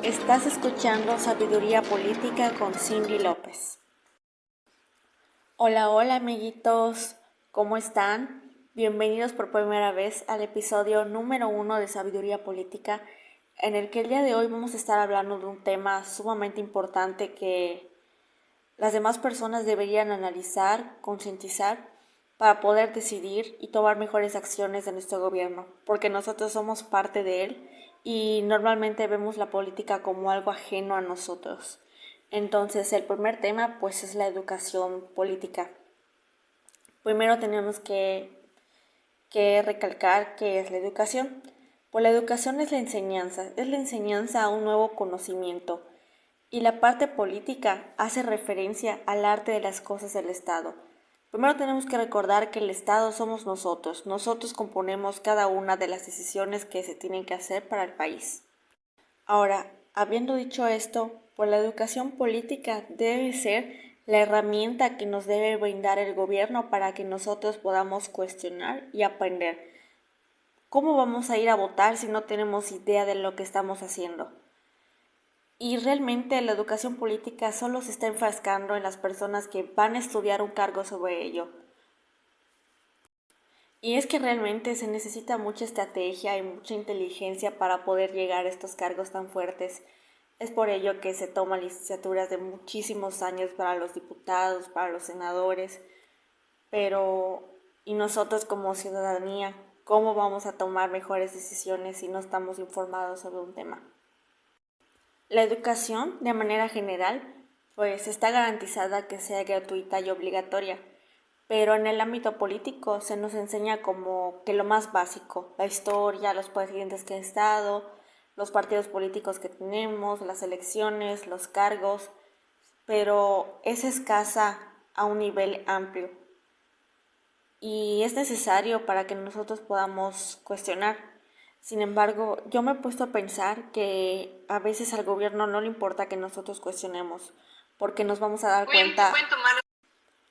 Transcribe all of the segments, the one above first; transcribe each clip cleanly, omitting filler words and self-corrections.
Estás escuchando Sabiduría Política con Cindy López. Hola amiguitos, ¿cómo están? Bienvenidos por primera vez al episodio número 1 de Sabiduría Política, en el que el día de hoy vamos a estar hablando de un tema sumamente importante que las demás personas deberían analizar, concientizar, para poder decidir y tomar mejores acciones de nuestro gobierno, porque nosotros somos parte de él y normalmente vemos la política como algo ajeno a nosotros. Entonces, el primer tema pues es la educación política. Primero tenemos que recalcar qué es la educación. Pues la educación es la enseñanza a un nuevo conocimiento. Y la parte política hace referencia al arte de las cosas del Estado. Primero tenemos que recordar que el Estado somos nosotros. Nosotros componemos cada una de las decisiones que se tienen que hacer para el país. Ahora, habiendo dicho esto, pues la educación política debe ser la herramienta que nos debe brindar el gobierno para que nosotros podamos cuestionar y aprender. ¿Cómo vamos a ir a votar si no tenemos idea de lo que estamos haciendo? Y realmente la educación política solo se está enfrascando en las personas que van a estudiar un cargo sobre ello. Y es que realmente se necesita mucha estrategia y mucha inteligencia para poder llegar a estos cargos tan fuertes. Es por ello que se toman licenciaturas de muchísimos años para los diputados, para los senadores, pero ¿y nosotros como ciudadanía, cómo vamos a tomar mejores decisiones si no estamos informados sobre un tema? La educación, de manera general, pues está garantizada que sea gratuita y obligatoria, pero en el ámbito político se nos enseña como que lo más básico, la historia, los presidentes que han estado, los partidos políticos que tenemos, las elecciones, los cargos, pero es escasa a un nivel amplio y es necesario para que nosotros podamos cuestionar. Sin embargo, yo me he puesto a pensar que a veces al gobierno no le importa que nosotros cuestionemos, porque nos vamos a dar cuenta,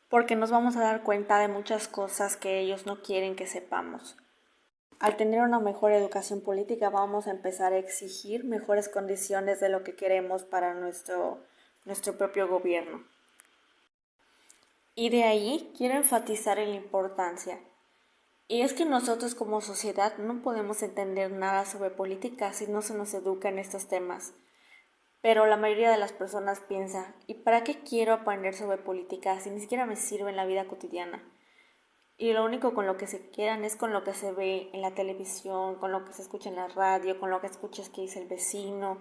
porque nos vamos a dar cuenta de muchas cosas que ellos no quieren que sepamos. Al tener una mejor educación política vamos a empezar a exigir mejores condiciones de lo que queremos para nuestro propio gobierno. Y de ahí quiero enfatizar en la importancia. Y es que nosotros como sociedad no podemos entender nada sobre política si no se nos educa en estos temas. Pero la mayoría de las personas piensa, ¿y para qué quiero aprender sobre política si ni siquiera me sirve en la vida cotidiana? Y lo único con lo que se quedan es con lo que se ve en la televisión, con lo que se escucha en la radio, con lo que escuchas que dice el vecino,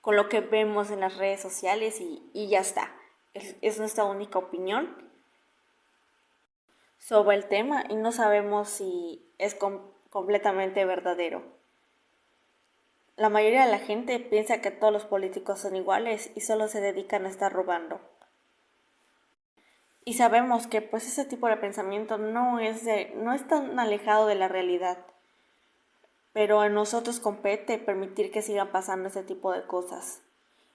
con lo que vemos en las redes sociales y ya está. Es nuestra única opinión sobre el tema y no sabemos si es completamente verdadero. La mayoría de la gente piensa que todos los políticos son iguales y solo se dedican a estar robando. Y sabemos que pues ese tipo de pensamiento no es tan alejado de la realidad. Pero a nosotros compete permitir que sigan pasando ese tipo de cosas.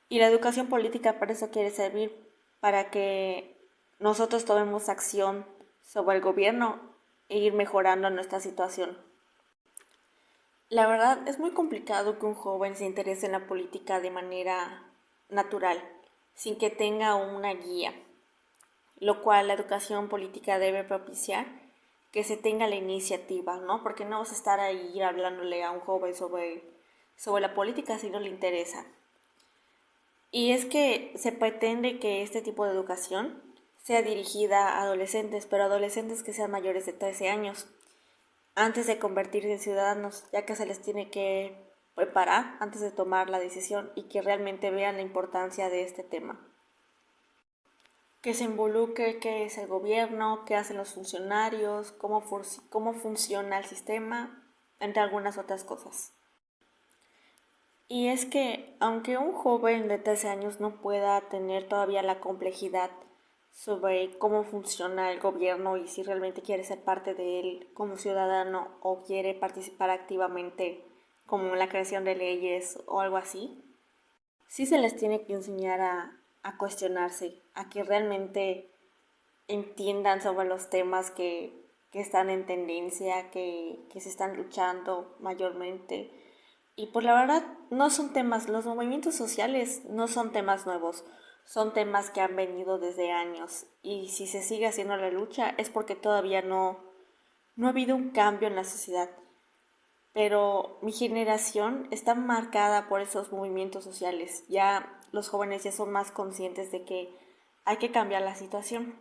Y la educación política para eso quiere servir, para que nosotros tomemos acción sobre el gobierno e ir mejorando nuestra situación. La verdad es muy complicado que un joven se interese en la política de manera natural, sin que tenga una guía, lo cual la educación política debe propiciar que se tenga la iniciativa, ¿no? Porque no vas a estar ahí hablándole a un joven sobre la política si no le interesa. Y es que se pretende que este tipo de educación sea dirigida a adolescentes, pero adolescentes que sean mayores de 13 años, antes de convertirse en ciudadanos, ya que se les tiene que preparar antes de tomar la decisión y que realmente vean la importancia de este tema. Que se involucre qué es el gobierno, qué hacen los funcionarios, cómo funciona el sistema, entre algunas otras cosas. Y es que, aunque un joven de 13 años no pueda tener todavía la complejidad sobre cómo funciona el gobierno y si realmente quiere ser parte de él como ciudadano o quiere participar activamente como en la creación de leyes o algo así, sí se les tiene que enseñar a cuestionarse, a que realmente entiendan sobre los temas que están en tendencia, que se están luchando mayormente, Y pues la verdad no son temas, los movimientos sociales no son temas nuevos, son temas que han venido desde años. Y si se sigue haciendo la lucha es porque todavía no ha habido un cambio en la sociedad. Pero mi generación está marcada por esos movimientos sociales. Ya los jóvenes ya son más conscientes de que hay que cambiar la situación.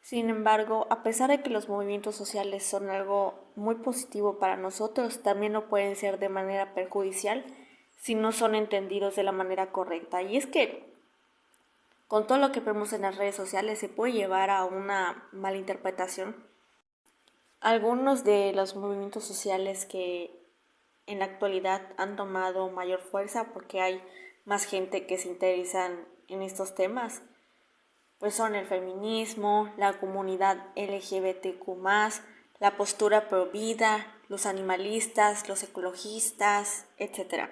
Sin embargo, a pesar de que los movimientos sociales son algo muy positivo para nosotros, también lo pueden ser de manera perjudicial si no son entendidos de la manera correcta. Y es que con todo lo que vemos en las redes sociales se puede llevar a una malinterpretación. Algunos de los movimientos sociales que en la actualidad han tomado mayor fuerza porque hay más gente que se interesan en estos temas, pues son el feminismo, la comunidad LGBTQ+, la postura pro vida, los animalistas, los ecologistas, etc.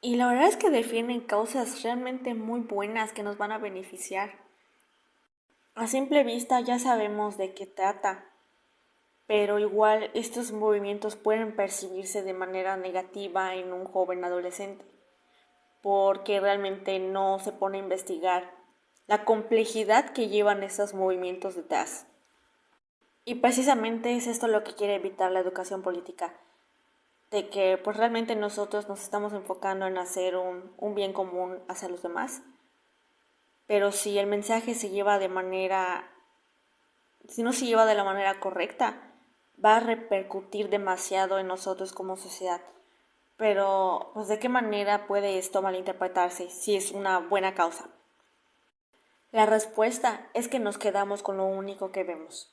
Y la verdad es que defienden causas realmente muy buenas que nos van a beneficiar. A simple vista ya sabemos de qué trata, pero igual estos movimientos pueden percibirse de manera negativa en un joven adolescente, porque realmente no se pone a investigar la complejidad que llevan estos movimientos detrás. Y precisamente es esto lo que quiere evitar la educación política, de que pues realmente nosotros nos estamos enfocando en hacer un bien común hacia los demás, pero si el mensaje se lleva de manera, si no se lleva de la manera correcta, va a repercutir demasiado en nosotros como sociedad. Pero, pues, ¿de qué manera puede esto malinterpretarse si es una buena causa? La respuesta es que nos quedamos con lo único que vemos.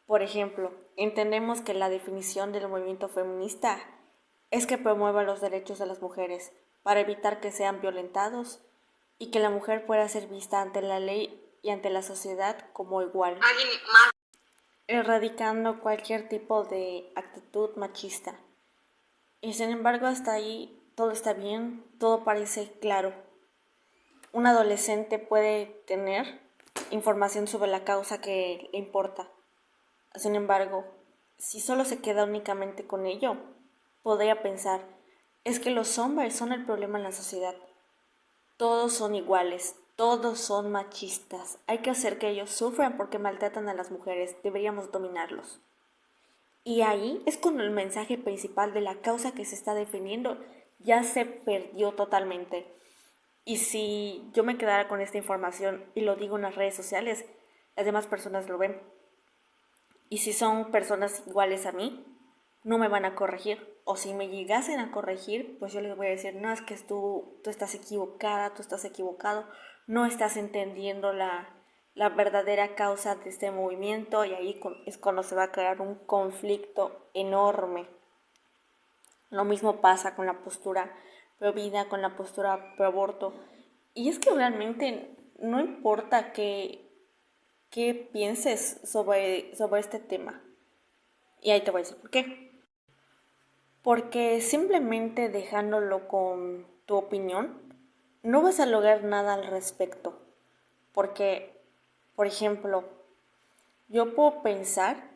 Por ejemplo, entendemos que la definición del movimiento feminista es que promueva los derechos de las mujeres para evitar que sean violentados y que la mujer pueda ser vista ante la ley y ante la sociedad como igual, erradicando cualquier tipo de actitud machista. Y sin embargo, hasta ahí todo está bien, todo parece claro. Un adolescente puede tener información sobre la causa que le importa. Sin embargo, si solo se queda únicamente con ello, podría pensar, es que los hombres son el problema en la sociedad. Todos son iguales, todos son machistas. Hay que hacer que ellos sufran porque maltratan a las mujeres, deberíamos dominarlos. Y ahí es cuando el mensaje principal de la causa que se está defendiendo ya se perdió totalmente. Y si yo me quedara con esta información y lo digo en las redes sociales, las demás personas lo ven. Y si son personas iguales a mí, no me van a corregir. O si me llegasen a corregir, pues yo les voy a decir, no, es que tú estás equivocada, tú estás equivocado, no estás entendiendo la verdadera causa de este movimiento, y ahí es cuando se va a crear un conflicto enorme. Lo mismo pasa con la postura pro vida, con la postura pro aborto. Y es que realmente no importa qué pienses sobre este tema. Y ahí te voy a decir por qué. Porque simplemente dejándolo con tu opinión, no vas a lograr nada al respecto. Porque, por ejemplo, yo puedo pensar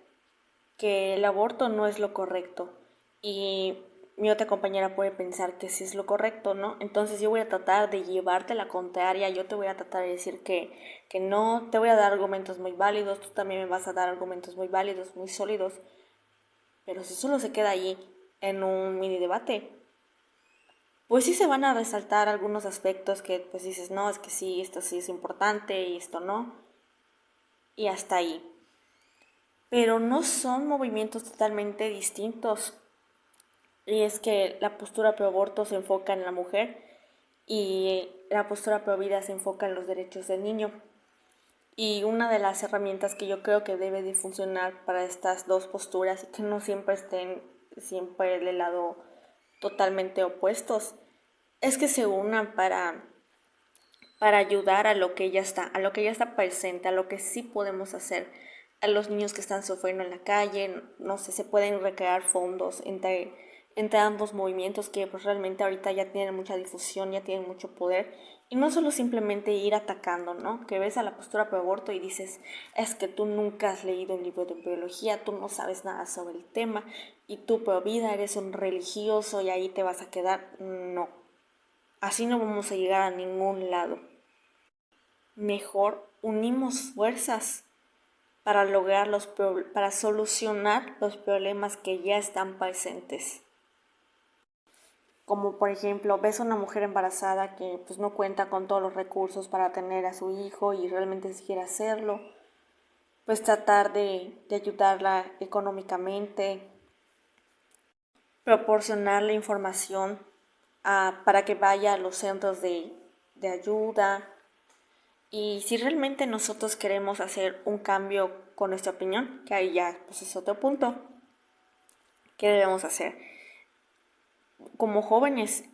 que el aborto no es lo correcto y mi otra compañera puede pensar que sí es lo correcto, ¿no? Entonces yo voy a tratar de llevarte la contraria, yo te voy a tratar de decir que no, te voy a dar argumentos muy válidos, tú también me vas a dar argumentos muy válidos, muy sólidos, pero si solo se queda ahí en un mini debate, pues sí se van a resaltar algunos aspectos que pues dices, no, es que sí, esto sí es importante y esto no, y hasta ahí. Pero no son movimientos totalmente distintos. Y es que la postura pro aborto se enfoca en la mujer y la postura pro vida se enfoca en los derechos del niño. Y una de las herramientas que yo creo que debe de funcionar para estas dos posturas y que no siempre estén siempre del lado totalmente opuestos, es que se unan para ayudar a lo que ya está presente, a lo que sí podemos hacer, a los niños que están sufriendo en la calle, no sé, se pueden recrear fondos entre ambos movimientos que pues realmente ahorita ya tienen mucha difusión, ya tienen mucho poder Y no solo simplemente ir atacando, ¿no? Que ves a la postura pro aborto y dices, es que tú nunca has leído un libro de biología, tú no sabes nada sobre el tema, y tú pro vida eres un religioso y ahí te vas a quedar. No, así no vamos a llegar a ningún lado. Mejor unimos fuerzas para para solucionar los problemas que ya están presentes. Como por ejemplo, ves a una mujer embarazada que pues no cuenta con todos los recursos para tener a su hijo y realmente si quiere hacerlo, pues tratar de ayudarla económicamente, proporcionarle información para que vaya a los centros de ayuda. Y si realmente nosotros queremos hacer un cambio con nuestra opinión, que ahí ya pues es otro punto, ¿qué debemos hacer? Como jóvenes,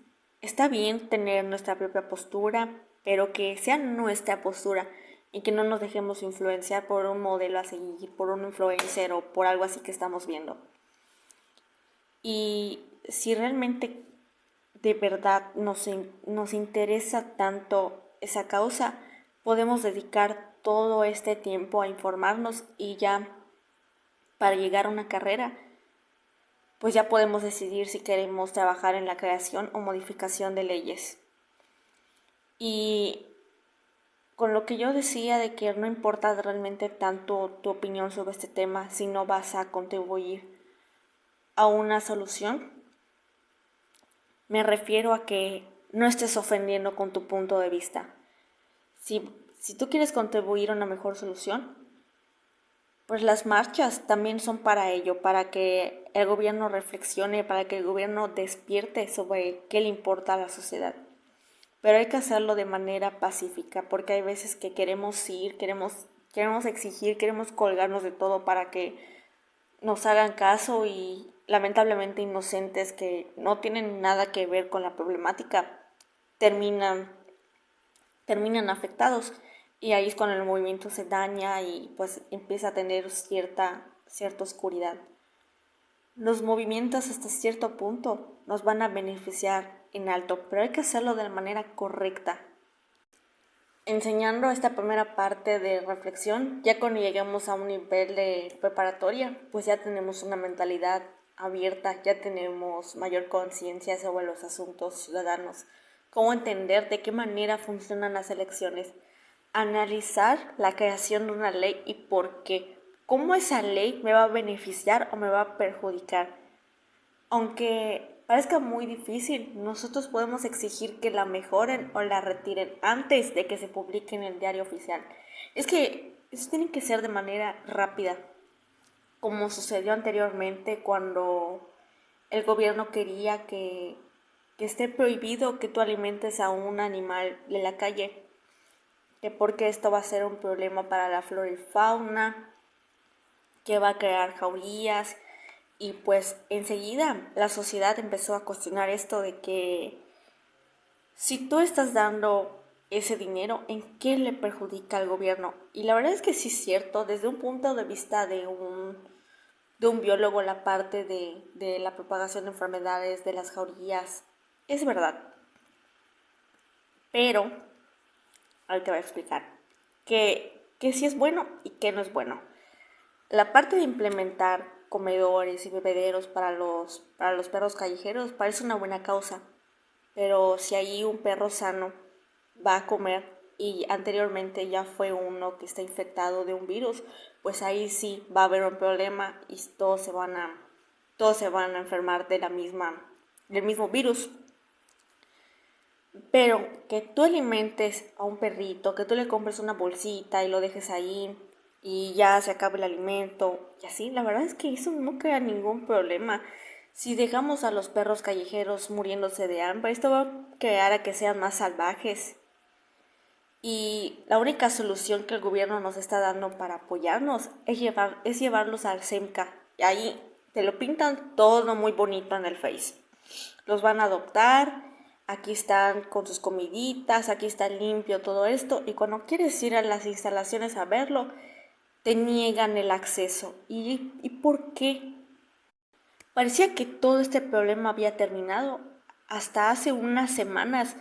está bien tener nuestra propia postura, pero que sea nuestra postura y que no nos dejemos influenciar por un modelo a seguir, por un influencer o por algo así que estamos viendo. Y si realmente de verdad nos interesa tanto esa causa, podemos dedicar todo este tiempo a informarnos y ya para llegar a una carrera pues ya podemos decidir si queremos trabajar en la creación o modificación de leyes. Y con lo que yo decía de que no importa realmente tanto tu opinión sobre este tema, si no vas a contribuir a una solución, me refiero a que no estés ofendiendo con tu punto de vista. Si tú quieres contribuir a una mejor solución, pues las marchas también son para ello, para que el gobierno reflexione, para que el gobierno despierte sobre qué le importa a la sociedad. Pero hay que hacerlo de manera pacífica, porque hay veces que queremos ir, queremos exigir, queremos colgarnos de todo para que nos hagan caso y lamentablemente inocentes que no tienen nada que ver con la problemática terminan afectados y ahí es cuando el movimiento se daña y pues empieza a tener cierta oscuridad. Los movimientos hasta cierto punto nos van a beneficiar en alto, pero hay que hacerlo de la manera correcta. Enseñando esta primera parte de reflexión, ya cuando lleguemos a un nivel de preparatoria, pues ya tenemos una mentalidad abierta, ya tenemos mayor conciencia sobre los asuntos ciudadanos, cómo entender de qué manera funcionan las elecciones, analizar la creación de una ley y por qué, cómo esa ley me va a beneficiar o me va a perjudicar. Aunque parezca muy difícil, nosotros podemos exigir que la mejoren o la retiren antes de que se publique en el diario oficial. Es que eso tiene que ser de manera rápida, como sucedió anteriormente cuando el gobierno quería que esté prohibido que tú alimentes a un animal de la calle, que porque esto va a ser un problema para la flora y fauna, que va a crear jaurías. Y pues enseguida la sociedad empezó a cuestionar esto de que si tú estás dando ese dinero, ¿en qué le perjudica al gobierno? Y la verdad es que sí es cierto, desde un punto de vista de un biólogo, la parte de la propagación de enfermedades, de las jaurías, es verdad. Pero, ahora te voy a explicar que sí es bueno y que no es bueno. La parte de implementar comedores y bebederos para los perros callejeros parece una buena causa, pero si ahí un perro sano va a comer y anteriormente ya fue uno que está infectado de un virus, pues ahí sí va a haber un problema y todos se van a enfermar del mismo virus. Pero que tú alimentes a un perrito, que tú le compres una bolsita y lo dejes ahí y ya se acabe el alimento y así, la verdad es que eso no crea ningún problema. Si dejamos a los perros callejeros muriéndose de hambre, esto va a crear a que sean más salvajes. Y la única solución que el gobierno nos está dando para apoyarnos es llevarlos al SEMCA. Y ahí te lo pintan todo muy bonito en el Face. Los van a adoptar, aquí están con sus comiditas, aquí está limpio todo esto. Y cuando quieres ir a las instalaciones a verlo, te niegan el acceso. ¿Y por qué? Parecía que todo este problema había terminado hasta hace unas semanas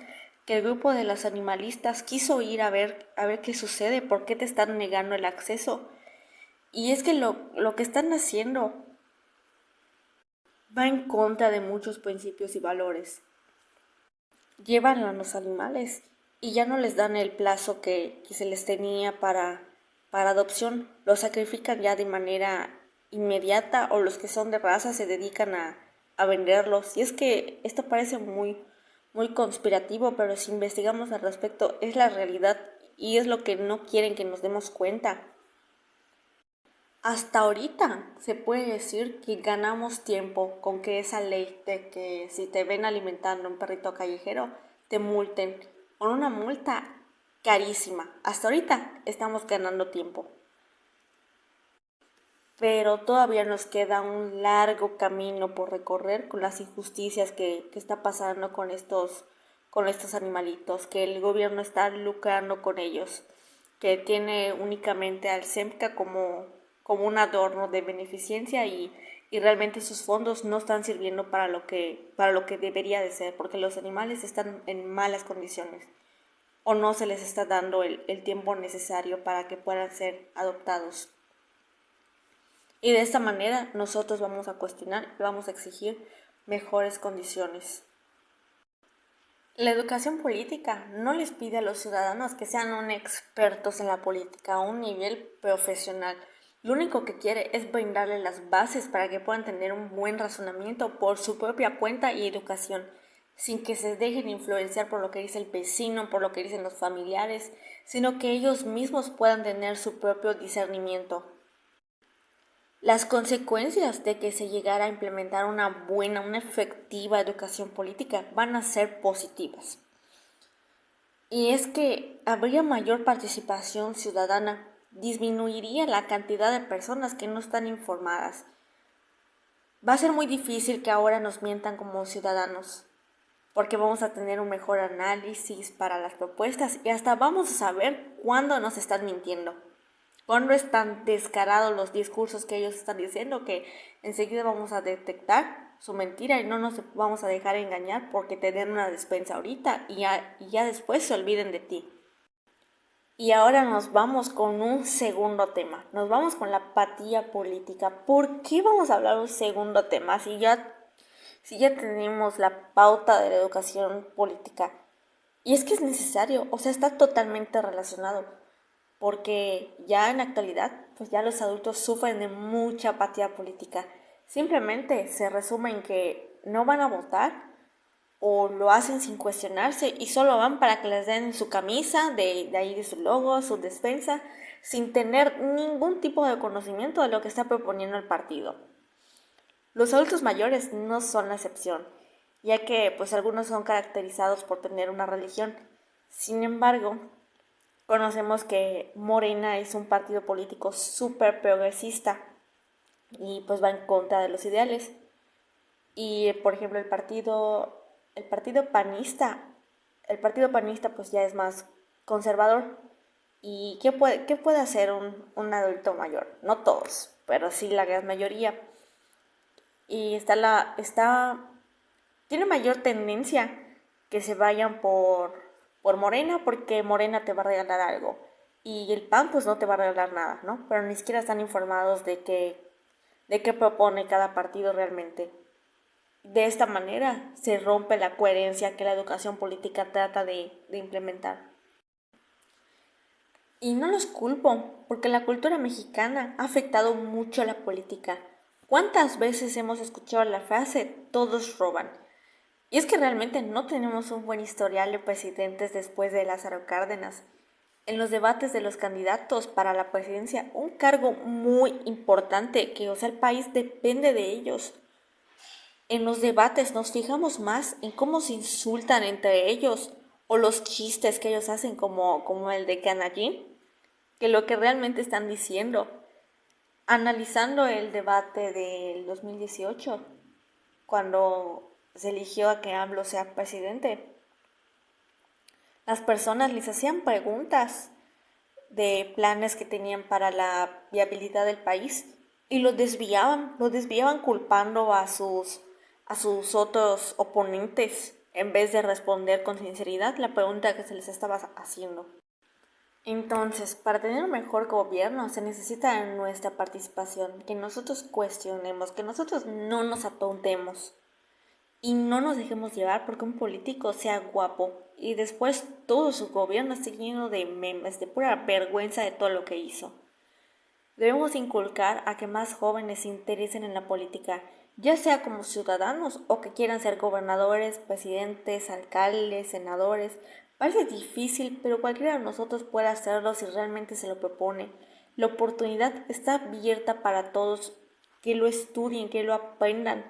que el grupo de los animalistas quiso ir a ver qué sucede, por qué te están negando el acceso. Y es que lo que están haciendo va en contra de muchos principios y valores. Llevan a los animales y ya no les dan el plazo que se les tenía para adopción. Los sacrifican ya de manera inmediata, o los que son de raza se dedican a venderlos. Y es que esto parece muy conspirativo, pero si investigamos al respecto es la realidad y es lo que no quieren que nos demos cuenta. Hasta ahorita se puede decir que ganamos tiempo con que esa ley de que si te ven alimentando a un perrito callejero, te multen con una multa carísima. Hasta ahorita estamos ganando tiempo. Pero todavía nos queda un largo camino por recorrer con las injusticias que está pasando con estos animalitos, que el gobierno está lucrando con ellos, que tiene únicamente al SEMCA como un adorno de beneficencia y realmente sus fondos no están sirviendo para lo que debería de ser, porque los animales están en malas condiciones o no se les está dando el tiempo necesario para que puedan ser adoptados. Y de esta manera nosotros vamos a cuestionar y vamos a exigir mejores condiciones. La educación política no les pide a los ciudadanos que sean expertos en la política a un nivel profesional. Lo único que quiere es brindarles las bases para que puedan tener un buen razonamiento por su propia cuenta y educación, sin que se dejen influenciar por lo que dice el vecino, por lo que dicen los familiares, sino que ellos mismos puedan tener su propio discernimiento. Las consecuencias de que se llegara a implementar una buena, una efectiva educación política van a ser positivas. Y es que habría mayor participación ciudadana, disminuiría la cantidad de personas que no están informadas. Va a ser muy difícil que ahora nos mientan como ciudadanos, porque vamos a tener un mejor análisis para las propuestas y hasta vamos a saber cuándo nos están mintiendo. Cuando están descarados los discursos que ellos están diciendo, que enseguida vamos a detectar su mentira y no nos vamos a dejar engañar porque te den una despensa ahorita y ya después se olviden de ti. Y ahora nos vamos con un segundo tema, nos vamos con la apatía política. ¿Por qué vamos a hablar de un segundo tema si ya tenemos la pauta de la educación política? Y es que es necesario, o sea, está totalmente relacionado, porque ya en la actualidad, pues ya los adultos sufren de mucha apatía política. Simplemente se resume en que no van a votar o lo hacen sin cuestionarse y solo van para que les den su camisa, de ahí de su logo, su despensa, sin tener ningún tipo de conocimiento de lo que está proponiendo el partido. Los adultos mayores no son la excepción, ya que pues algunos son caracterizados por tener una religión. Sin embargo, conocemos que Morena es un partido político súper progresista y pues va en contra de los ideales. Y por ejemplo el partido panista pues ya es más conservador. ¿Y qué puede hacer un adulto mayor? No todos, pero sí la gran mayoría. Y tiene mayor tendencia que se vayan por Morena, porque Morena te va a regalar algo y el PAN pues no te va a regalar nada, ¿no? Pero ni siquiera están informados de qué propone cada partido realmente. De esta manera se rompe la coherencia que la educación política trata de implementar. Y no los culpo, porque la cultura mexicana ha afectado mucho a la política. ¿Cuántas veces hemos escuchado la frase "todos roban"? Y es que realmente no tenemos un buen historial de presidentes después de Lázaro Cárdenas. En los debates de los candidatos para la presidencia, un cargo muy importante que, o sea, el país depende de ellos. En los debates nos fijamos más en cómo se insultan entre ellos o los chistes que ellos hacen como el de Canallín, que lo que realmente están diciendo. Analizando el debate del 2018, cuando se eligió a que AMLO sea presidente, las personas les hacían preguntas de planes que tenían para la viabilidad del país y lo desviaban culpando a sus otros oponentes en vez de responder con sinceridad la pregunta que se les estaba haciendo. Entonces, para tener un mejor gobierno se necesita nuestra participación, que nosotros cuestionemos, que nosotros no nos atontemos y no nos dejemos llevar porque un político sea guapo y después todo su gobierno esté lleno de memes, de pura vergüenza de todo lo que hizo. Debemos inculcar a que más jóvenes se interesen en la política, ya sea como ciudadanos o que quieran ser gobernadores, presidentes, alcaldes, senadores. Parece difícil, pero cualquiera de nosotros puede hacerlo si realmente se lo propone. La oportunidad está abierta para todos, que lo estudien, que lo aprendan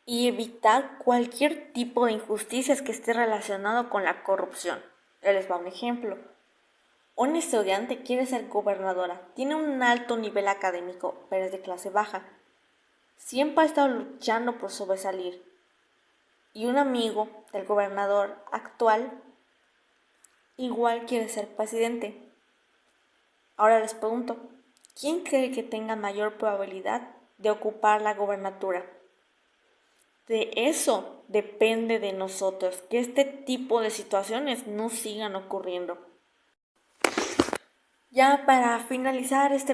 y evitar cualquier tipo de injusticias que esté relacionado con la corrupción. Les va un ejemplo. Un estudiante quiere ser gobernadora, tiene un alto nivel académico, pero es de clase baja. Siempre ha estado luchando por sobresalir. Y un amigo del gobernador actual igual quiere ser presidente. Ahora les pregunto, ¿quién cree que tenga mayor probabilidad de ocupar la gobernatura? De eso depende de nosotros, que este tipo de situaciones no sigan ocurriendo. Ya para finalizar este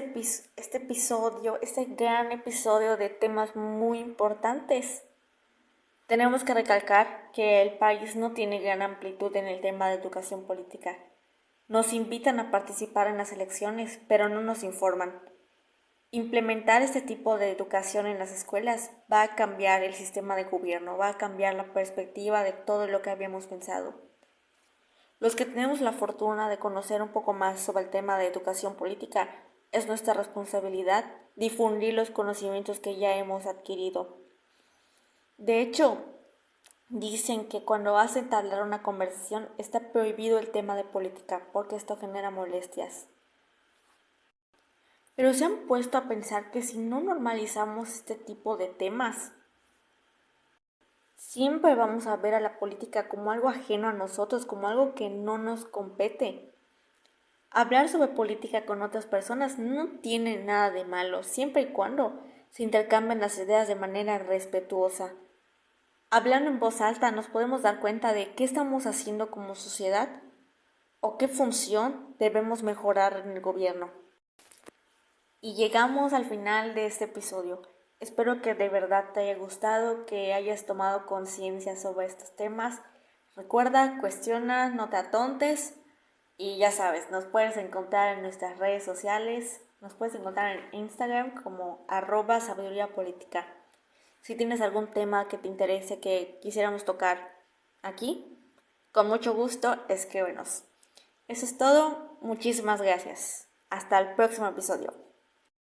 gran episodio de temas muy importantes, tenemos que recalcar que el país no tiene gran amplitud en el tema de educación política. Nos invitan a participar en las elecciones, pero no nos informan. Implementar este tipo de educación en las escuelas va a cambiar el sistema de gobierno, va a cambiar la perspectiva de todo lo que habíamos pensado. Los que tenemos la fortuna de conocer un poco más sobre el tema de educación política, es nuestra responsabilidad difundir los conocimientos que ya hemos adquirido. De hecho, dicen que cuando vas a entablar una conversación está prohibido el tema de política porque esto genera molestias. Pero se han puesto a pensar que si no normalizamos este tipo de temas, siempre vamos a ver a la política como algo ajeno a nosotros, como algo que no nos compete. Hablar sobre política con otras personas no tiene nada de malo, siempre y cuando se intercambien las ideas de manera respetuosa. Hablando en voz alta nos podemos dar cuenta de qué estamos haciendo como sociedad o qué función debemos mejorar en el gobierno. Y llegamos al final de este episodio. Espero que de verdad te haya gustado, que hayas tomado conciencia sobre estos temas. Recuerda, cuestiona, no te atontes. Y ya sabes, nos puedes encontrar en nuestras redes sociales. Nos puedes encontrar en Instagram como @sabiduría política. Si tienes algún tema que te interese que quisiéramos tocar aquí, con mucho gusto escríbenos. Eso es todo. Muchísimas gracias. Hasta el próximo episodio.